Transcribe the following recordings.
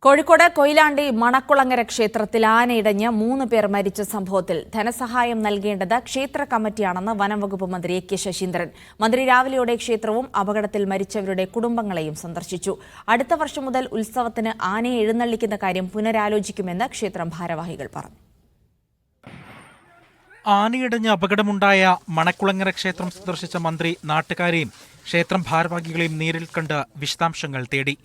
കോഴിക്കോട് കൊയിലാണ്ടി മണക്കുളങ്ങര ക്ഷേത്രത്തിൽ ആനയിടഞ്ഞ് 3 പേർ മരിച്ച സംഭവത്തിൽ ധനസഹായം നൽകേണ്ടത് ക്ഷേത്ര കമ്മിറ്റിയാണെന്ന് വനംവകുപ്പ് മന്ത്രി എ.കെ. ശശീന്ദ്രൻ. മന്ത്രി രാവിലെയോടെ ക്ഷേത്രവും അപകടത്തിൽ മരിച്ചവരുടെ കുടുംബങ്ങളെയും സന്ദർശിച്ചു. അടുത്ത വർഷം മുതൽ ഉത്സവത്തിന് ആനയെ എഴുന്നള്ളിക്കുന്ന കാര്യം പുനരാലോചിക്കുമെന്ന് ക്ഷേത്രം ഭാരവാഹികൾ പറഞ്ഞു. ആനയിടഞ്ഞ് അപകടമുണ്ടായ മണക്കുളങ്ങര ക്ഷേത്രം സന്ദർശിച്ച മന്ത്രി നാട്ടുകാരെയും ക്ഷേത്രം ഭാരവാഹികളെയും നേരിൽ കണ്ട് വിശദാംശങ്ങൾ തേടി.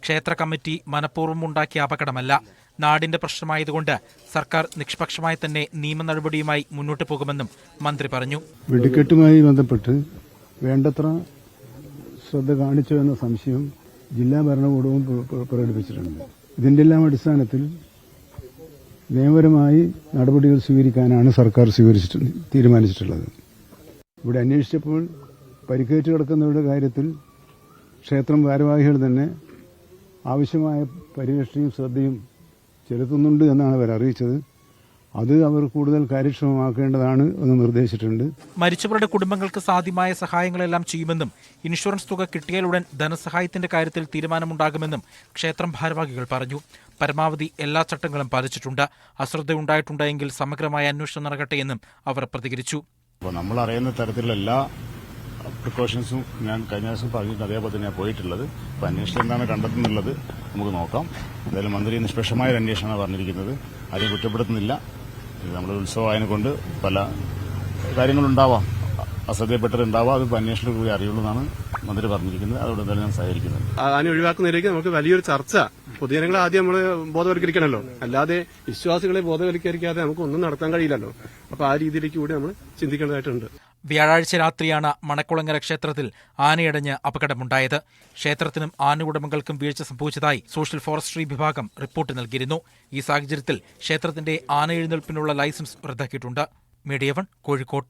ക്ഷേത്ര കമ്മിറ്റി മനഃപൂർവ്വം ഉണ്ടാക്കിയ അപകടമല്ല, നാടിന്റെ പ്രശ്നമായതുകൊണ്ട് സർക്കാർ നിഷ്പക്ഷമായി തന്നെ നിയമ നടപടിയുമായി മുന്നോട്ട് പോകുമെന്നും മന്ത്രി പറഞ്ഞു. വെടിക്കെട്ടുമായി ബന്ധപ്പെട്ട് വേണ്ടത്ര ശ്രദ്ധ കാണിച്ചു എന്ന സംശയം ജില്ലാ ഭരണകൂടവും പ്രകടിപ്പിച്ചിട്ടുണ്ട്. ഇതിന്റെ എല്ലാം അടിസ്ഥാനത്തിൽ നിയമപരമായി നടപടികൾ സ്വീകരിക്കാനാണ് സർക്കാർ തീരുമാനിച്ചിട്ടുള്ളത്. ഇവിടെ അന്വേഷിച്ചപ്പോൾ പരിക്കേറ്റ് കിടക്കുന്നവരുടെ കാര്യത്തിൽ ക്ഷേത്രം ഭാരവാഹികൾ തന്നെ ആവശ്യമായ പരിരക്ഷയും ശ്രദ്ധയും ചെലുത്തുന്നുണ്ട് എന്നാണ് അവർ അറിയിച്ചത്. അത് അവർ കൂടുതൽ കാര്യക്ഷമമാക്കേണ്ടതാണ് എന്ന് നിർദ്ദേശിച്ചിട്ടുണ്ട്. മരിച്ചവരുടെ കുടുംബങ്ങൾക്ക് സാധ്യമായ സഹായങ്ങളെല്ലാം ചെയ്യുമെന്നും ഇൻഷുറൻസ് തുക കിട്ടിയാലുടൻ ധനസഹായത്തിന്റെ കാര്യത്തിൽ തീരുമാനമുണ്ടാകുമെന്നും ക്ഷേത്രം ഭാരവാഹികൾ പറഞ്ഞു. പരമാവധി എല്ലാ ചട്ടങ്ങളും പാലിച്ചിട്ടുണ്ട്. അശ്രദ്ധയുണ്ടായിട്ടുണ്ടെങ്കിൽ സമഗ്രമായ അന്വേഷണം നടക്കട്ടെ എന്നും അവർ പ്രതികരിച്ചു. നമ്മൾ അറിയുന്ന തരത്തിലുള്ള എല്ലാ പ്രിക്കോഷൻസും ഞാൻ കഴിഞ്ഞ ദിവസം പറഞ്ഞിട്ട് അതേപോലെ തന്നെയാണ് പോയിട്ടുള്ളത്. അപ്പോൾ അന്വേഷണം എന്താണ് കണ്ടെത്തുന്നുള്ളത് നമുക്ക് നോക്കാം. എന്തായാലും മന്ത്രി നിഷ്പക്ഷമായ ഒരു അന്വേഷണമാണ് പറഞ്ഞിരിക്കുന്നത്. ആരെയും കുറ്റപ്പെടുത്തുന്നില്ല. നമ്മുടെ ഉത്സവമായതിനെ കൊണ്ട് പല കാര്യങ്ങളുണ്ടാവാം, അശ്രദ്ധപ്പെട്ടതുണ്ടാവാം. അത് അന്വേഷണം കൂടി അറിയുള്ളൂ മന്ത്രി പറഞ്ഞിരിക്കുന്നത്. അതോടെ എന്തായാലും ഞാൻ സഹകരിക്കുന്നത്. ആന ഒഴിവാക്കുന്നതിലേക്ക് നമുക്ക് വലിയൊരു ചർച്ച, പൊതുജനങ്ങളെ ആദ്യം നമ്മൾ ബോധവൽക്കരിക്കണമല്ലോ. അല്ലാതെ വിശ്വാസികളെ ബോധവൽക്കരിക്കാതെ നമുക്ക് ഒന്നും നടത്താൻ കഴിയില്ലല്ലോ. അപ്പൊ ആ രീതിയിലേക്ക് കൂടി നമ്മൾ ചിന്തിക്കേണ്ടതായിട്ടുണ്ട്. വ്യാഴാഴ്ച രാത്രിയാണ് മണക്കുളങ്ങര ക്ഷേത്രത്തിൽ ആനയടഞ്ഞ് അപകടമുണ്ടായത്. ക്ഷേത്രത്തിനും ആന ഉടമകൾക്കും വീഴ്ച സംഭവിച്ചതായി സോഷ്യൽ ഫോറസ്ട്രി വിഭാഗം റിപ്പോർട്ട് നൽകിയിരുന്നു. ഈ സാഹചര്യത്തിൽ ക്ഷേത്രത്തിന്റെ ആന എഴുന്നേൽപ്പിനുള്ള ലൈസൻസ് റദ്ദാക്കിയിട്ടുണ്ട്. മീഡിയ 1 കോഴിക്കോട്.